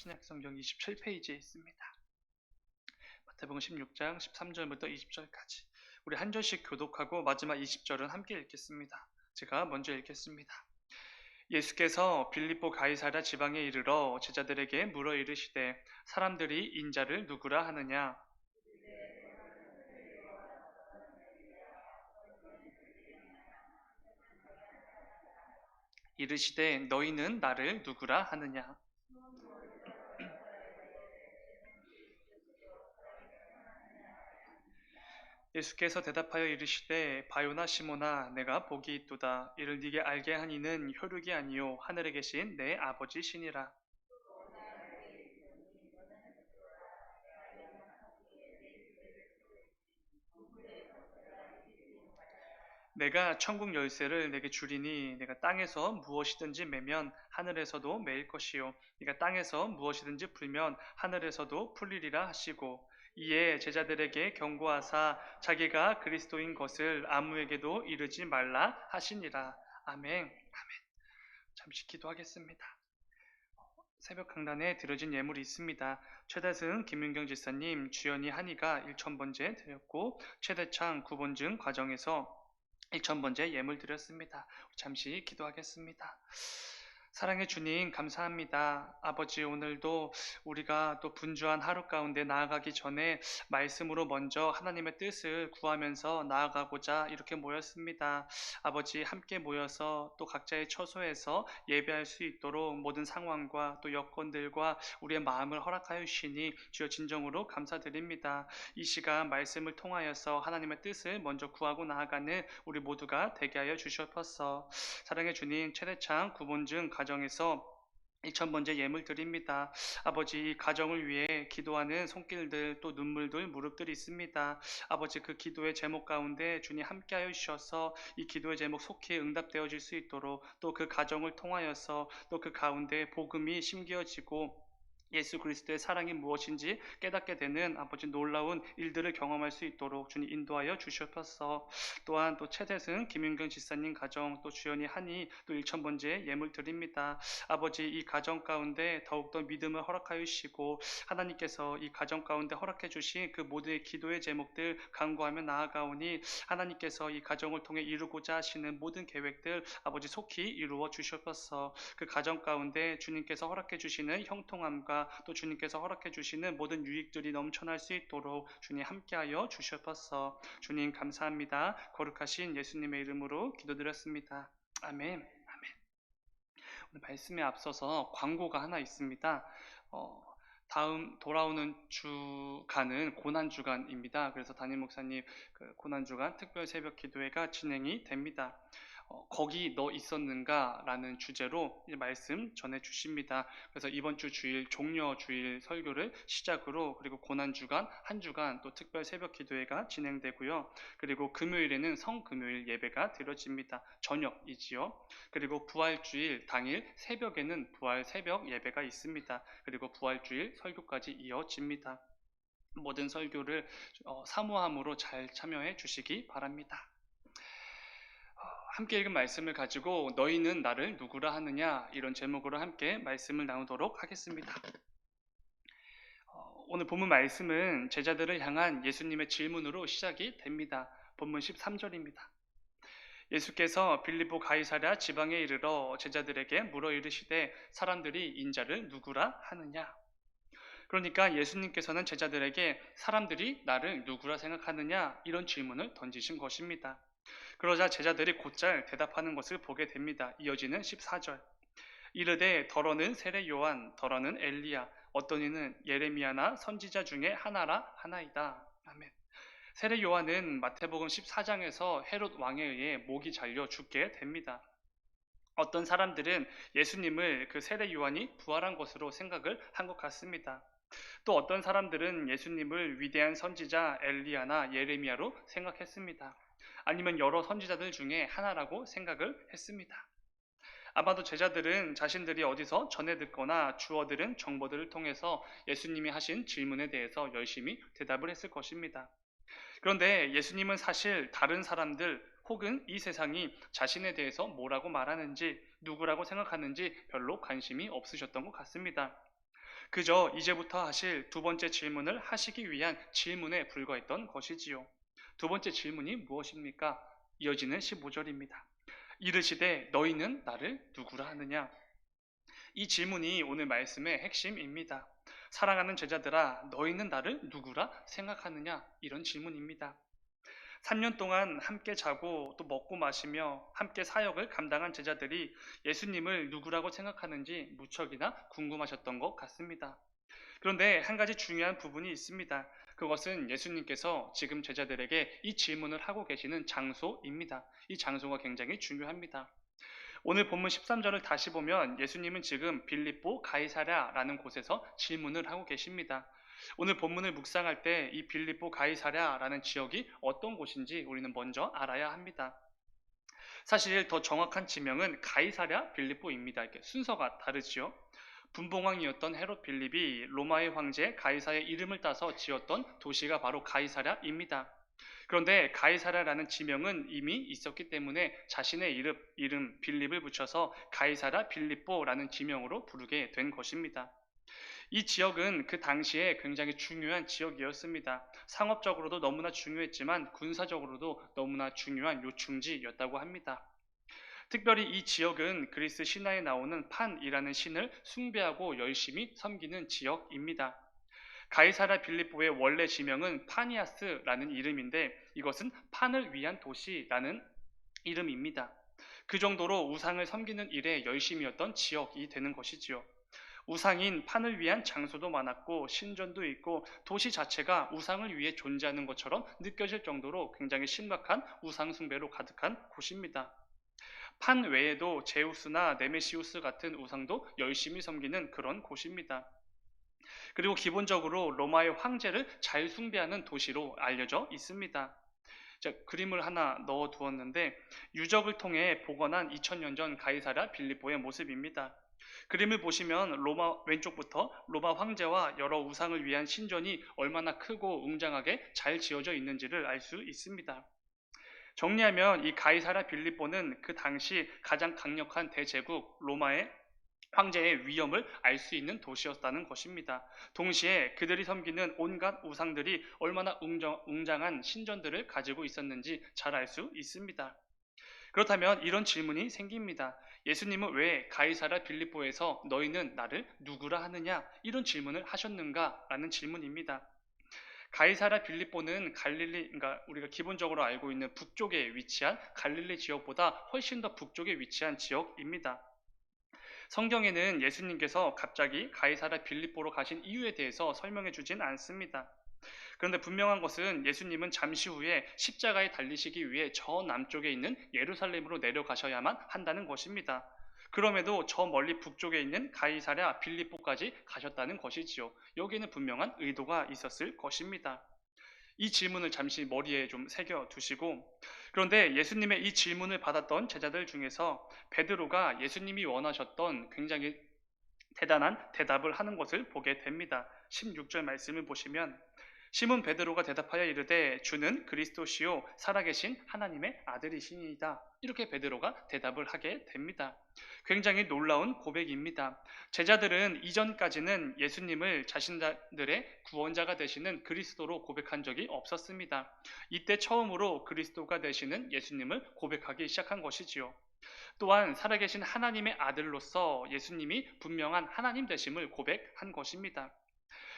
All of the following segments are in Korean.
신약성경 27페이지에 있습니다. 마태복음 16장 13절부터 20절까지 우리 한 절씩 교독하고 마지막 20절은 함께 읽겠습니다. 제가 먼저 읽겠습니다. 예수께서 빌립보 가이사랴 지방에 이르러 제자들에게 물어 이르시되 사람들이 인자를 누구라 하느냐? 이르시되 너희는 나를 누구라 하느냐? 예수께서 대답하여 이르시되 바요나 시모나 내가 복이 있도다. 이를 네게 알게 한 이는 혈육이 아니요 하늘에 계신 내 아버지시니라. 내가 천국 열쇠를 내게 주리니 내가 땅에서 무엇이든지 매면 하늘에서도 매일 것이요 네가 땅에서 무엇이든지 풀면 하늘에서도 풀리리라 하시고 이에 제자들에게 경고하사 자기가 그리스도인 것을 아무에게도 이르지 말라 하시니라. 아멘. 아멘. 잠시 기도하겠습니다. 새벽 강단에 드려진 예물이 있습니다. 최대승 김윤경 지사님 주연이 한이가 1,000번째 드렸고 최대창 9번증 과정에서 1,000번째 예물 드렸습니다. 잠시 기도하겠습니다. 사랑의 주님 감사합니다. 아버지 오늘도 우리가 또 분주한 하루 가운데 나아가기 전에 말씀으로 먼저 하나님의 뜻을 구하면서 나아가고자 이렇게 모였습니다. 아버지 함께 모여서 또 각자의 처소에서 예배할 수 있도록 모든 상황과 또 여건들과 우리의 마음을 허락하여 주시니 주여 진정으로 감사드립니다. 이 시간 말씀을 통하여서 하나님의 뜻을 먼저 구하고 나아가는 우리 모두가 되게 하여 주시옵소서. 사랑의 주님 최대창 구본증 가정에서 2,000번째 예물 드립니다. 아버지 이 가정을 위해 기도하는 손길들 또 눈물들 무릎들이 있습니다. 아버지 그 기도의 제목 가운데 주님 함께하여 주셔서 이 기도의 제목 속히 응답되어질 수 있도록 또 그 가정을 통하여서 또 그 가운데 복음이 심겨지고 예수 그리스도의 사랑이 무엇인지 깨닫게 되는 아버지 놀라운 일들을 경험할 수 있도록 주님 인도하여 주시옵소서. 또한 또 최대승 김윤경 지사님 가정 또 주연이 한이 또 1,000번째 예물 드립니다. 아버지 이 가정 가운데 더욱더 믿음을 허락하여 주시고 하나님께서 이 가정 가운데 허락해 주신 그 모든 기도의 제목들 간구하며 나아가오니 하나님께서 이 가정을 통해 이루고자 하시는 모든 계획들 아버지 속히 이루어 주시옵소서. 그 가정 가운데 주님께서 허락해 주시는 형통함과 또 주님께서 허락해 주시는 모든 유익들이 넘쳐날 수 있도록 주님 함께하여 주시옵소서. 주님 감사합니다. 거룩하신 예수님의 이름으로 기도드렸습니다. 아멘. 아멘. 오늘 말씀에 앞서서 광고가 하나 있습니다. 다음 돌아오는 주간은 고난주간입니다. 그래서 담임 목사님 그 고난주간 특별 새벽 기도회가 진행이 됩니다. 거기 너 있었는가? 라는 주제로 말씀 전해주십니다. 그래서 이번 주 주일 종려 주일 설교를 시작으로 그리고 고난주간 한 주간 또 특별 새벽 기도회가 진행되고요. 그리고 금요일에는 성금요일 예배가 드려집니다. 저녁이지요. 그리고 부활주일 당일 새벽에는 부활 새벽 예배가 있습니다. 그리고 부활주일 설교까지 이어집니다. 모든 설교를 사모함으로 잘 참여해 주시기 바랍니다. 함께 읽은 말씀을 가지고 너희는 나를 누구라 하느냐 이런 제목으로 함께 말씀을 나누도록 하겠습니다. 오늘 본문 말씀은 제자들을 향한 예수님의 질문으로 시작이 됩니다. 본문 13절입니다. 예수께서 빌립보 가이사랴 지방에 이르러 제자들에게 물어 이르시되 사람들이 인자를 누구라 하느냐. 그러니까 예수님께서는 제자들에게 사람들이 나를 누구라 생각하느냐 이런 질문을 던지신 것입니다. 그러자 제자들이 곧잘 대답하는 것을 보게 됩니다. 이어지는 14절. 이르되 더러는 세례 요한, 더러는 엘리야, 어떤 이는 예레미야나 선지자 중에 하나라 하나이다. 아멘. 세례 요한은 마태복음 14장에서 헤롯 왕에 의해 목이 잘려 죽게 됩니다. 어떤 사람들은 예수님을 그 세례 요한이 부활한 것으로 생각을 한 것 같습니다. 또 어떤 사람들은 예수님을 위대한 선지자 엘리야나 예레미야로 생각했습니다. 아니면 여러 선지자들 중에 하나라고 생각을 했습니다. 아마도 제자들은 자신들이 어디서 전해 듣거나 주워 들은 정보들을 통해서 예수님이 하신 질문에 대해서 열심히 대답을 했을 것입니다. 그런데 예수님은 사실 다른 사람들 혹은 이 세상이 자신에 대해서 뭐라고 말하는지 누구라고 생각하는지 별로 관심이 없으셨던 것 같습니다. 그저 이제부터 하실 두 번째 질문을 하시기 위한 질문에 불과했던 것이지요. 두 번째 질문이 무엇입니까? 이어지는 15절입니다. 이르시되 너희는 나를 누구라 하느냐? 이 질문이 오늘 말씀의 핵심입니다. 사랑하는 제자들아, 너희는 나를 누구라 생각하느냐? 이런 질문입니다. 3년 동안 함께 자고 또 먹고 마시며 함께 사역을 감당한 제자들이 예수님을 누구라고 생각하는지 무척이나 궁금하셨던 것 같습니다. 그런데 한 가지 중요한 부분이 있습니다. 그것은 예수님께서 지금 제자들에게 이 질문을 하고 계시는 장소입니다. 이 장소가 굉장히 중요합니다. 오늘 본문 13절을 다시 보면 예수님은 지금 빌립보 가이사랴라는 곳에서 질문을 하고 계십니다. 오늘 본문을 묵상할 때 이 빌립보 가이사랴라는 지역이 어떤 곳인지 우리는 먼저 알아야 합니다. 사실 더 정확한 지명은 가이사랴 빌립보입니다. 이렇게 순서가 다르지요. 분봉왕이었던 헤롯 빌립이 로마의 황제 가이사의 이름을 따서 지었던 도시가 바로 가이사랴입니다. 그런데 가이사랴라는 지명은 이미 있었기 때문에 자신의 이름 빌립을 붙여서 가이사랴 빌립보라는 지명으로 부르게 된 것입니다. 이 지역은 그 당시에 굉장히 중요한 지역이었습니다. 상업적으로도 너무나 중요했지만 군사적으로도 너무나 중요한 요충지였다고 합니다. 특별히 이 지역은 그리스 신화에 나오는 판이라는 신을 숭배하고 열심히 섬기는 지역입니다. 가이사랴 빌립보의 원래 지명은 파니아스라는 이름인데 이것은 판을 위한 도시라는 이름입니다. 그 정도로 우상을 섬기는 일에 열심이었던 지역이 되는 것이지요. 우상인 판을 위한 장소도 많았고 신전도 있고 도시 자체가 우상을 위해 존재하는 것처럼 느껴질 정도로 굉장히 심각한 우상 숭배로 가득한 곳입니다. 판 외에도 제우스나 네메시우스 같은 우상도 열심히 섬기는 그런 곳입니다. 그리고 기본적으로 로마의 황제를 잘 숭배하는 도시로 알려져 있습니다. 자, 그림을 하나 넣어 두었는데 유적을 통해 복원한 2000년 전 가이사랴 빌립보의 모습입니다. 그림을 보시면 왼쪽부터 로마 황제와 여러 우상을 위한 신전이 얼마나 크고 웅장하게 잘 지어져 있는지를 알 수 있습니다. 정리하면 이 가이사랴 빌립보는 그 당시 가장 강력한 대제국 로마의 황제의 위엄을 알 수 있는 도시였다는 것입니다. 동시에 그들이 섬기는 온갖 우상들이 얼마나 웅장한 신전들을 가지고 있었는지 잘 알 수 있습니다. 그렇다면 이런 질문이 생깁니다. 예수님은 왜 가이사랴 빌립보에서 너희는 나를 누구라 하느냐? 이런 질문을 하셨는가? 라는 질문입니다. 가이사랴 빌립보는 그러니까 우리가 기본적으로 알고 있는 북쪽에 위치한 갈릴리 지역보다 훨씬 더 북쪽에 위치한 지역입니다. 성경에는 예수님께서 갑자기 가이사랴 빌립보로 가신 이유에 대해서 설명해 주진 않습니다. 그런데 분명한 것은 예수님은 잠시 후에 십자가에 달리시기 위해 저 남쪽에 있는 예루살렘으로 내려가셔야만 한다는 것입니다. 그럼에도 저 멀리 북쪽에 있는 가이사랴 빌립보까지 가셨다는 것이지요. 여기에는 분명한 의도가 있었을 것입니다. 이 질문을 잠시 머리에 좀 새겨 두시고, 그런데 예수님의 이 질문을 받았던 제자들 중에서 베드로가 예수님이 원하셨던 굉장히 대단한 대답을 하는 것을 보게 됩니다. 16절 말씀을 보시면 시몬 베드로가 대답하여 이르되 주는 그리스도시요 살아계신 하나님의 아들이시니이다. 이렇게 베드로가 대답을 하게 됩니다. 굉장히 놀라운 고백입니다. 제자들은 이전까지는 예수님을 자신들의 구원자가 되시는 그리스도로 고백한 적이 없었습니다. 이때 처음으로 그리스도가 되시는 예수님을 고백하기 시작한 것이지요. 또한 살아계신 하나님의 아들로서 예수님이 분명한 하나님 되심을 고백한 것입니다.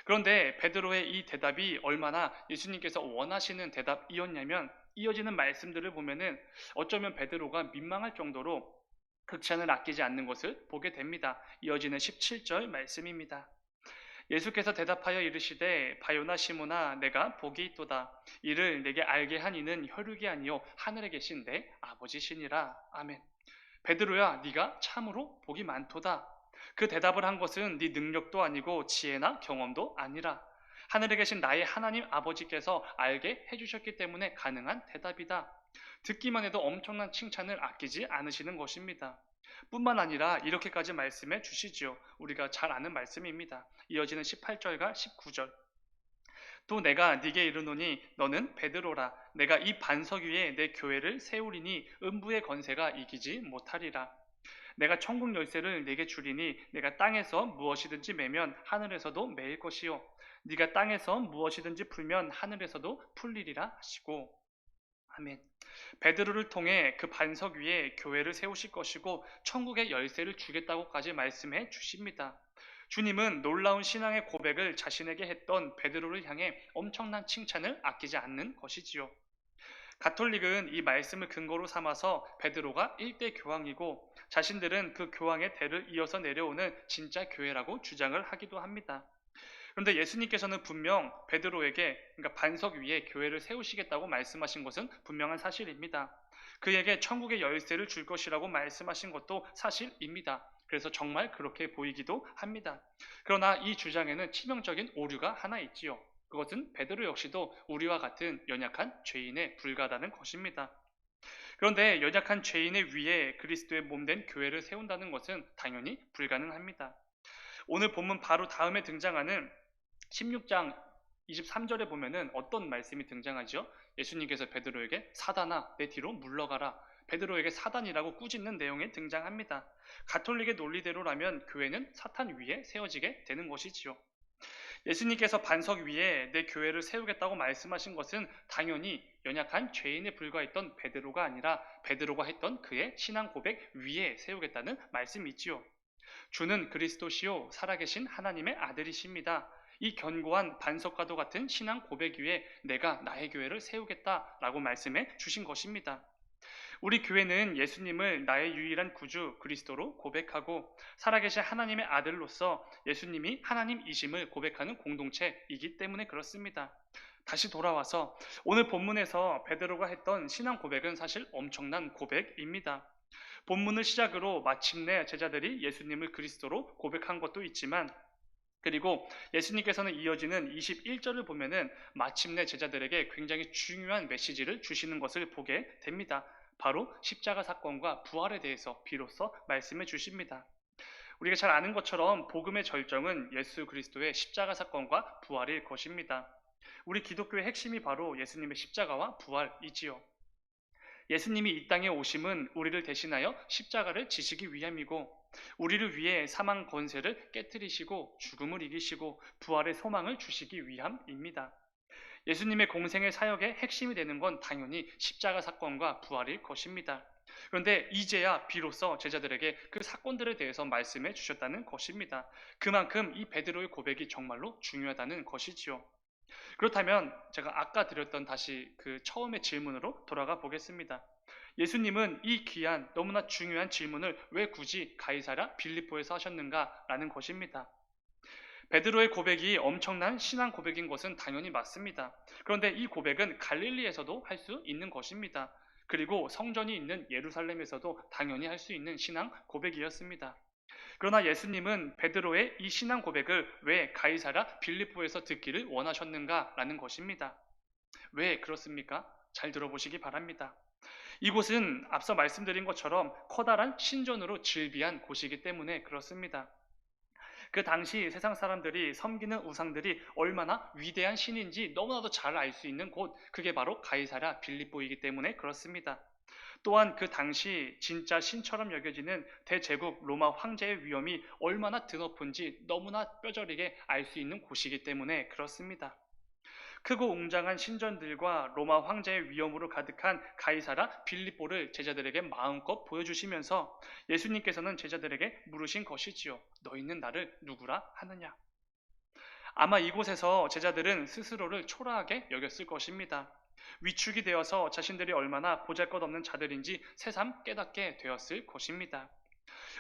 그런데 베드로의 이 대답이 얼마나 예수님께서 원하시는 대답이었냐면 이어지는 말씀들을 보면은 어쩌면 베드로가 민망할 정도로 극찬을 아끼지 않는 것을 보게 됩니다. 이어지는 17절 말씀입니다. 예수께서 대답하여 이르시되 바요나 시모나 내가 복이 있도다. 이를 내게 알게 한 이는 혈육이 아니요 하늘에 계신 내 아버지시니라. 아멘. 베드로야 네가 참으로 복이 많도다. 그 대답을 한 것은 네 능력도 아니고 지혜나 경험도 아니라 하늘에 계신 나의 하나님 아버지께서 알게 해주셨기 때문에 가능한 대답이다. 듣기만 해도 엄청난 칭찬을 아끼지 않으시는 것입니다. 뿐만 아니라 이렇게까지 말씀해 주시지요. 우리가 잘 아는 말씀입니다. 이어지는 18절과 19절. 또 내가 네게 이르노니 너는 베드로라. 내가 이 반석 위에 내 교회를 세우리니 음부의 권세가 이기지 못하리라. 내가 천국 열쇠를 네게 주리니 내가 땅에서 무엇이든지 매면 하늘에서도 매일 것이요 네가 땅에서 무엇이든지 풀면 하늘에서도 풀리리라 하시고. 아멘. 베드로를 통해 그 반석 위에 교회를 세우실 것이고 천국의 열쇠를 주겠다고까지 말씀해 주십니다. 주님은 놀라운 신앙의 고백을 자신에게 했던 베드로를 향해 엄청난 칭찬을 아끼지 않는 것이지요. 가톨릭은 이 말씀을 근거로 삼아서 베드로가 일대 교황이고 자신들은 그 교황의 대를 이어서 내려오는 진짜 교회라고 주장을 하기도 합니다. 그런데 예수님께서는 분명 베드로에게, 그러니까 반석 위에 교회를 세우시겠다고 말씀하신 것은 분명한 사실입니다. 그에게 천국의 열쇠를 줄 것이라고 말씀하신 것도 사실입니다. 그래서 정말 그렇게 보이기도 합니다. 그러나 이 주장에는 치명적인 오류가 하나 있지요. 그것은 베드로 역시도 우리와 같은 연약한 죄인에 불과하다는 것입니다. 그런데 연약한 죄인의 위에 그리스도의 몸된 교회를 세운다는 것은 당연히 불가능합니다. 오늘 본문 바로 다음에 등장하는 16장 23절에 보면은 어떤 말씀이 등장하죠? 예수님께서 베드로에게 사단아 내 뒤로 물러가라. 베드로에게 사단이라고 꾸짖는 내용이 등장합니다. 가톨릭의 논리대로라면 교회는 사탄 위에 세워지게 되는 것이지요. 예수님께서 반석 위에 내 교회를 세우겠다고 말씀하신 것은 당연히 연약한 죄인에 불과했던 베드로가 아니라 베드로가 했던 그의 신앙 고백 위에 세우겠다는 말씀이지요. 주는 그리스도시요 살아계신 하나님의 아들이십니다. 이 견고한 반석과도 같은 신앙 고백 위에 내가 나의 교회를 세우겠다라고 말씀해 주신 것입니다. 우리 교회는 예수님을 나의 유일한 구주 그리스도로 고백하고 살아계신 하나님의 아들로서 예수님이 하나님이심을 고백하는 공동체이기 때문에 그렇습니다. 다시 돌아와서 오늘 본문에서 베드로가 했던 신앙 고백은 사실 엄청난 고백입니다. 본문을 시작으로 마침내 제자들이 예수님을 그리스도로 고백한 것도 있지만, 그리고 예수님께서는 이어지는 21절을 보면은 마침내 제자들에게 굉장히 중요한 메시지를 주시는 것을 보게 됩니다. 바로 십자가 사건과 부활에 대해서 비로소 말씀해 주십니다. 우리가 잘 아는 것처럼 복음의 절정은 예수 그리스도의 십자가 사건과 부활일 것입니다. 우리 기독교의 핵심이 바로 예수님의 십자가와 부활이지요. 예수님이 이 땅에 오심은 우리를 대신하여 십자가를 지시기 위함이고 우리를 위해 사망 권세를 깨뜨리시고 죽음을 이기시고 부활의 소망을 주시기 위함입니다. 예수님의 공생의 사역의 핵심이 되는 건 당연히 십자가 사건과 부활일 것입니다. 그런데 이제야 비로소 제자들에게 그 사건들에 대해서 말씀해 주셨다는 것입니다. 그만큼 이 베드로의 고백이 정말로 중요하다는 것이지요. 그렇다면 제가 아까 드렸던 다시 그 처음의 질문으로 돌아가 보겠습니다. 예수님은 이 귀한 너무나 중요한 질문을 왜 굳이 가이사랴 빌립보에서 하셨는가라는 것입니다. 베드로의 고백이 엄청난 신앙 고백인 것은 당연히 맞습니다. 그런데 이 고백은 갈릴리에서도 할 수 있는 것입니다. 그리고 성전이 있는 예루살렘에서도 당연히 할 수 있는 신앙 고백이었습니다. 그러나 예수님은 베드로의 이 신앙 고백을 왜 가이사랴 빌립보에서 듣기를 원하셨는가라는 것입니다. 왜 그렇습니까? 잘 들어보시기 바랍니다. 이곳은 앞서 말씀드린 것처럼 커다란 신전으로 즐비한 곳이기 때문에 그렇습니다. 그 당시 세상 사람들이 섬기는 우상들이 얼마나 위대한 신인지 너무나도 잘 알 수 있는 곳, 그게 바로 가이사랴 빌립보이기 때문에 그렇습니다. 또한 그 당시 진짜 신처럼 여겨지는 대제국 로마 황제의 위엄이 얼마나 드높은지 너무나 뼈저리게 알 수 있는 곳이기 때문에 그렇습니다. 크고 웅장한 신전들과 로마 황제의 위엄으로 가득한 가이사랴 빌립보를 제자들에게 마음껏 보여주시면서 예수님께서는 제자들에게 물으신 것이지요. 너희는 나를 누구라 하느냐? 아마 이곳에서 제자들은 스스로를 초라하게 여겼을 것입니다. 위축이 되어서 자신들이 얼마나 보잘것없는 자들인지 새삼 깨닫게 되었을 것입니다.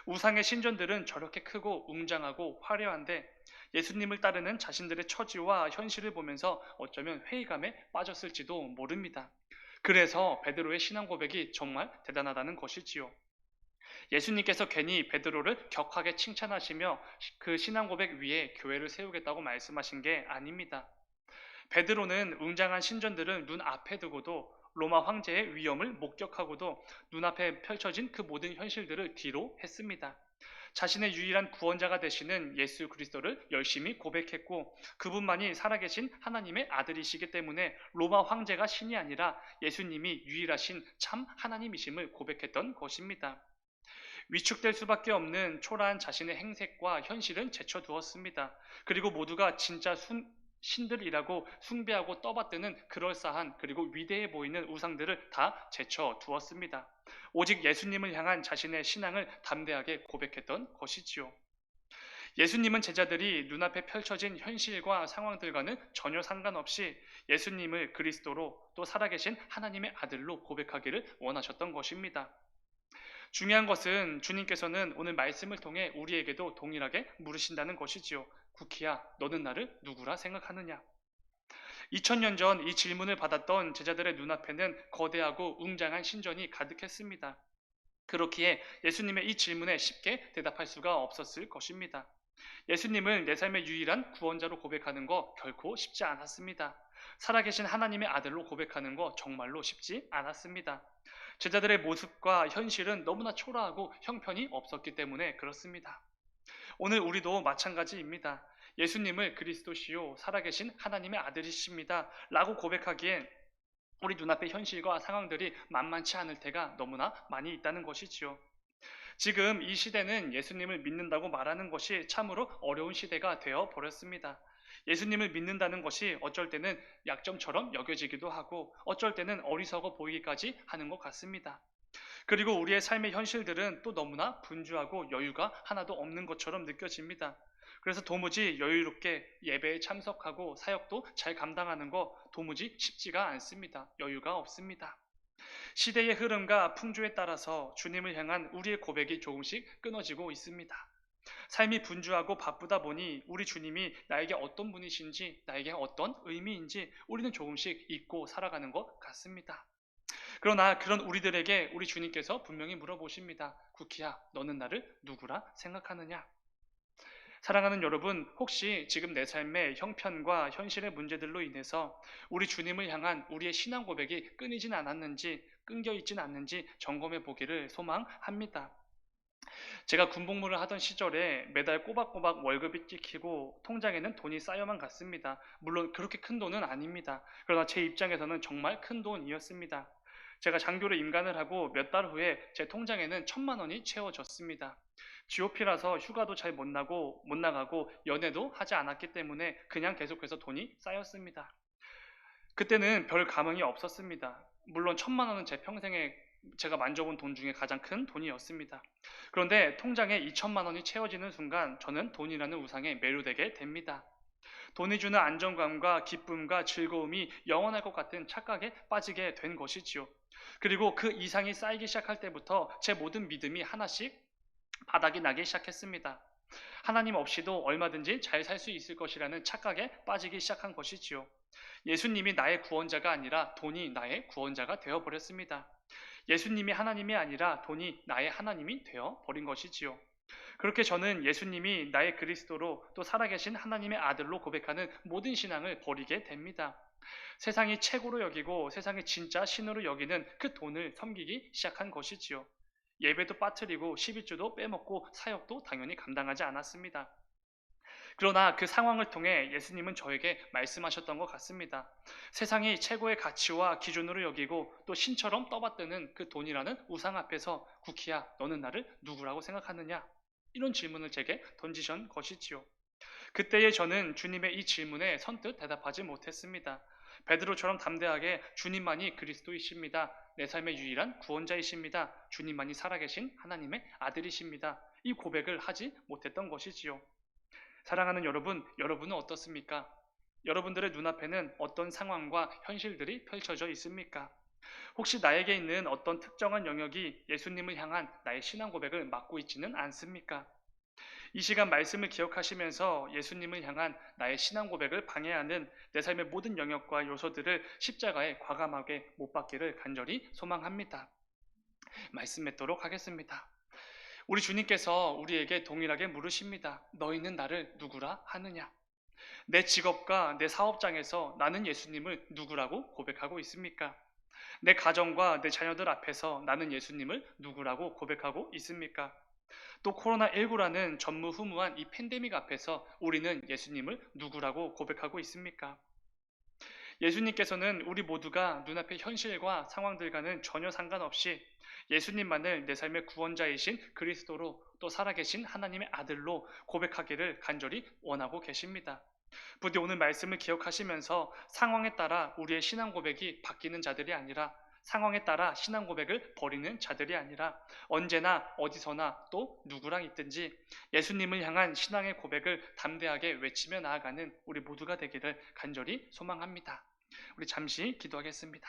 우상의 신전들은 저렇게 크고 웅장하고 화려한데 예수님을 따르는 자신들의 처지와 현실을 보면서 어쩌면 회의감에 빠졌을지도 모릅니다. 그래서 베드로의 신앙 고백이 정말 대단하다는 것이지요. 예수님께서 괜히 베드로를 격하게 칭찬하시며 그 신앙 고백 위에 교회를 세우겠다고 말씀하신 게 아닙니다. 베드로는 웅장한 신전들을 눈앞에 두고도 로마 황제의 위엄을 목격하고도 눈앞에 펼쳐진 그 모든 현실들을 뒤로 했습니다. 자신의 유일한 구원자가 되시는 예수 그리스도를 열심히 고백했고 그분만이 살아계신 하나님의 아들이시기 때문에 로마 황제가 신이 아니라 예수님이 유일하신 참 하나님이심을 고백했던 것입니다. 위축될 수밖에 없는 초라한 자신의 행색과 현실은 제쳐두었습니다. 그리고 모두가 진짜 신들이라고 숭배하고 떠받드는 그럴싸한 그리고 위대해 보이는 우상들을 다 제쳐두었습니다. 오직 예수님을 향한 자신의 신앙을 담대하게 고백했던 것이지요. 예수님은 제자들이 눈앞에 펼쳐진 현실과 상황들과는 전혀 상관없이 예수님을 그리스도로 또 살아계신 하나님의 아들로 고백하기를 원하셨던 것입니다. 중요한 것은 주님께서는 오늘 말씀을 통해 우리에게도 동일하게 물으신다는 것이지요. 쿠키야, 너는 나를 누구라 생각하느냐? 2000년 전 이 질문을 받았던 제자들의 눈앞에는 거대하고 웅장한 신전이 가득했습니다. 그렇기에 예수님의 이 질문에 쉽게 대답할 수가 없었을 것입니다. 예수님을 내 삶의 유일한 구원자로 고백하는 거 결코 쉽지 않았습니다. 살아계신 하나님의 아들로 고백하는 거 정말로 쉽지 않았습니다. 제자들의 모습과 현실은 너무나 초라하고 형편이 없었기 때문에 그렇습니다. 오늘 우리도 마찬가지입니다. 예수님을 그리스도시요 살아계신 하나님의 아들이십니다 라고 고백하기엔 우리 눈앞의 현실과 상황들이 만만치 않을 때가 너무나 많이 있다는 것이지요. 지금 이 시대는 예수님을 믿는다고 말하는 것이 참으로 어려운 시대가 되어 버렸습니다. 예수님을 믿는다는 것이 어쩔 때는 약점처럼 여겨지기도 하고 어쩔 때는 어리석어 보이기까지 하는 것 같습니다. 그리고 우리의 삶의 현실들은 또 너무나 분주하고 여유가 하나도 없는 것처럼 느껴집니다. 그래서 도무지 여유롭게 예배에 참석하고 사역도 잘 감당하는 거 도무지 쉽지가 않습니다. 여유가 없습니다. 시대의 흐름과 풍조에 따라서 주님을 향한 우리의 고백이 조금씩 끊어지고 있습니다. 삶이 분주하고 바쁘다 보니 우리 주님이 나에게 어떤 분이신지, 나에게 어떤 의미인지 우리는 조금씩 잊고 살아가는 것 같습니다. 그러나 그런 우리들에게 우리 주님께서 분명히 물어보십니다. 쿠키야, 너는 나를 누구라 생각하느냐? 사랑하는 여러분, 혹시 지금 내 삶의 형편과 현실의 문제들로 인해서 우리 주님을 향한 우리의 신앙 고백이 끊이진 않았는지, 끊겨 있진 않는지 점검해 보기를 소망합니다. 제가 군복무를 하던 시절에 매달 꼬박꼬박 월급이 찍히고 통장에는 돈이 쌓여만 갔습니다. 물론 그렇게 큰 돈은 아닙니다. 그러나 제 입장에서는 정말 큰 돈이었습니다. 제가 장교로 임관을 하고 몇 달 후에 제 통장에는 1,000만 원이 채워졌습니다. GOP라서 휴가도 잘 못 나가고 연애도 하지 않았기 때문에 그냥 계속해서 돈이 쌓였습니다. 그때는 별 감흥이 없었습니다. 물론 1,000만 원은 제 평생에 제가 만져본 돈 중에 가장 큰 돈이었습니다. 그런데 통장에 2,000만 원이 채워지는 순간 저는 돈이라는 우상에 매료되게 됩니다. 돈이 주는 안정감과 기쁨과 즐거움이 영원할 것 같은 착각에 빠지게 된 것이지요. 그리고 그 이상이 쌓이기 시작할 때부터 제 모든 믿음이 하나씩 바닥이 나기 시작했습니다. 하나님 없이도 얼마든지 잘 살 수 있을 것이라는 착각에 빠지기 시작한 것이지요. 예수님이 나의 구원자가 아니라 돈이 나의 구원자가 되어버렸습니다. 예수님이 하나님이 아니라 돈이 나의 하나님이 되어버린 것이지요. 그렇게 저는 예수님이 나의 그리스도로 또 살아계신 하나님의 아들로 고백하는 모든 신앙을 버리게 됩니다. 세상이 최고로 여기고 세상이 진짜 신으로 여기는 그 돈을 섬기기 시작한 것이지요. 예배도 빠뜨리고 12주도 빼먹고 사역도 당연히 감당하지 않았습니다. 그러나 그 상황을 통해 예수님은 저에게 말씀하셨던 것 같습니다. 세상이 최고의 가치와 기준으로 여기고 또 신처럼 떠받드는 그 돈이라는 우상 앞에서 쿠키야, 너는 나를 누구라고 생각하느냐? 이런 질문을 제게 던지신 것이지요. 그때에 저는 주님의 이 질문에 선뜻 대답하지 못했습니다. 베드로처럼 담대하게 주님만이 그리스도이십니다. 내 삶의 유일한 구원자이십니다. 주님만이 살아계신 하나님의 아들이십니다. 이 고백을 하지 못했던 것이지요. 사랑하는 여러분, 여러분은 어떻습니까? 여러분들의 눈앞에는 어떤 상황과 현실들이 펼쳐져 있습니까? 혹시 나에게 있는 어떤 특정한 영역이 예수님을 향한 나의 신앙 고백을 막고 있지는 않습니까? 이 시간 말씀을 기억하시면서 예수님을 향한 나의 신앙 고백을 방해하는 내 삶의 모든 영역과 요소들을 십자가에 과감하게 못 박기를 간절히 소망합니다. 말씀 맺도록 하겠습니다. 우리 주님께서 우리에게 동일하게 물으십니다. 너희는 나를 누구라 하느냐? 내 직업과 내 사업장에서 나는 예수님을 누구라고 고백하고 있습니까? 내 가정과 내 자녀들 앞에서 나는 예수님을 누구라고 고백하고 있습니까? 또 코로나19라는 전무후무한 이 팬데믹 앞에서 우리는 예수님을 누구라고 고백하고 있습니까? 예수님께서는 우리 모두가 눈앞의 현실과 상황들과는 전혀 상관없이 예수님만을 내 삶의 구원자이신 그리스도로 또 살아계신 하나님의 아들로 고백하기를 간절히 원하고 계십니다. 부디 오늘 말씀을 기억하시면서 상황에 따라 우리의 신앙 고백이 바뀌는 자들이 아니라 상황에 따라 신앙 고백을 버리는 자들이 아니라 언제나 어디서나 또 누구랑 있든지 예수님을 향한 신앙의 고백을 담대하게 외치며 나아가는 우리 모두가 되기를 간절히 소망합니다. 우리 잠시 기도하겠습니다.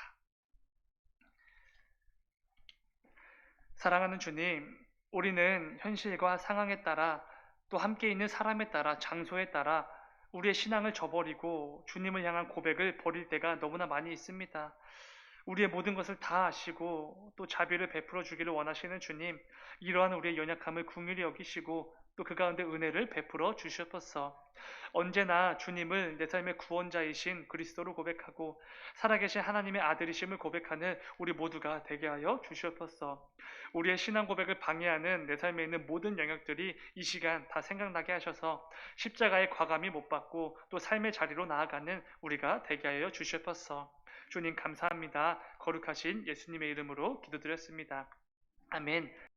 사랑하는 주님, 우리는 현실과 상황에 따라 또 함께 있는 사람에 따라 장소에 따라 우리의 신앙을 저버리고 주님을 향한 고백을 버릴 때가 너무나 많이 있습니다. 우리의 모든 것을 다 아시고 또 자비를 베풀어 주기를 원하시는 주님, 이러한 우리의 연약함을 긍휼히 여기시고 또 그 가운데 은혜를 베풀어 주시옵소서. 언제나 주님을 내 삶의 구원자이신 그리스도로 고백하고 살아계신 하나님의 아들이심을 고백하는 우리 모두가 되게 하여 주시옵소서. 우리의 신앙 고백을 방해하는 내 삶에 있는 모든 영역들이 이 시간 다 생각나게 하셔서 십자가의 과감히 못 받고 또 삶의 자리로 나아가는 우리가 되게 하여 주시옵소서. 주님 감사합니다. 거룩하신 예수님의 이름으로 기도드렸습니다. 아멘.